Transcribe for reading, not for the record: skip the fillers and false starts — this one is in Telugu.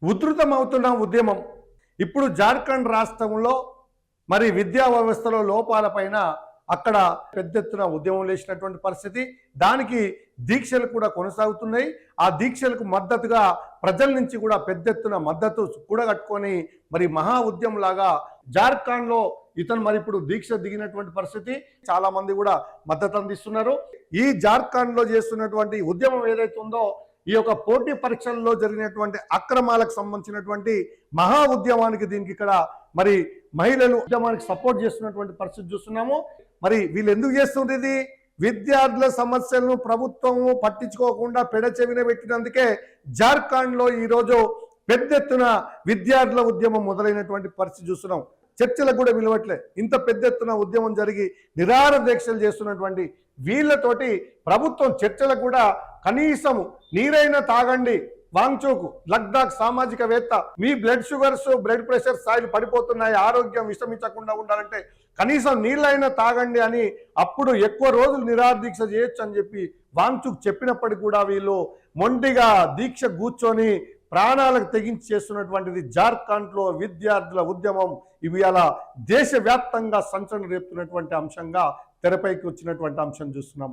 ఉధృతమవుతున్న ఉద్యమం ఇప్పుడు జార్ఖండ్ రాష్ట్రంలో మరి విద్యా వ్యవస్థలో లోపాలపైన అక్కడ పెద్ద ఎత్తున ఉద్యమం లేచినటువంటి పరిస్థితి. దానికి దీక్షలు కూడా కొనసాగుతున్నాయి. ఆ దీక్షలకు మద్దతుగా ప్రజల నుంచి కూడా పెద్ద ఎత్తున మద్దతు కూడగట్టుకొని మరి మహా ఉద్యమం లాగా జార్ఖండ్లో ఇతను మరి ఇప్పుడు దీక్ష దిగినటువంటి పరిస్థితి. చాలా మంది కూడా మద్దతు అందిస్తున్నారు. ఈ జార్ఖండ్లో చేస్తున్నటువంటి ఉద్యమం ఏదైతే ఉందో ఈ యొక్క పోటీ పరీక్షల్లో జరిగినటువంటి అక్రమాలకు సంబంధించినటువంటి మహా ఉద్యమానికి దీనికి ఇక్కడ మరి మహిళలు ఉద్యమానికి సపోర్ట్ చేస్తున్నటువంటి పరిస్థితి చూస్తున్నాము. మరి వీళ్ళు ఎందుకు చేస్తుంది? ఇది విద్యార్థుల సమస్యలను ప్రభుత్వము పట్టించుకోకుండా పెడచెవిన పెట్టినందుకే జార్ఖండ్లో ఈరోజు పెద్ద ఎత్తున విద్యార్థుల ఉద్యమం మొదలైనటువంటి పరిస్థితి చూస్తున్నాం. చర్చలకు కూడా విలువట్లే. ఇంత పెద్ద ఎత్తున ఉద్యమం జరిగి నిరాహార దీక్షలు చేస్తున్నటువంటి వీళ్ళతోటి ప్రభుత్వం చర్చలకు కూడా కనీసం నీరైనా తాగండి, వాంగ్చోక్ లద్దాఖ్ సామాజికవేత్త, మీ బ్లడ్ షుగర్స్ బ్లడ్ ప్రెషర్ స్థాయిలు పడిపోతున్నాయి, ఆరోగ్యం విషమించకుండా ఉండాలంటే కనీసం నీళ్ళైనా తాగండి అని అప్పుడు ఎక్కువ రోజులు నిరాహార దీక్ష చేయొచ్చు అని చెప్పి వాంగ్చూక్ చెప్పినప్పటికీ కూడా వీళ్ళు మొండిగా దీక్ష కూర్చొని ప్రాణాలకు తెగించి చేస్తున్నటువంటిది జార్ఖండ్లో విద్యార్థుల ఉద్యమం. ఇవి అలా దేశవ్యాప్తంగా సంచలనం రేపుతున్నటువంటి అంశంగా తెరపైకి వచ్చినటువంటి అంశం చూస్తున్నాం.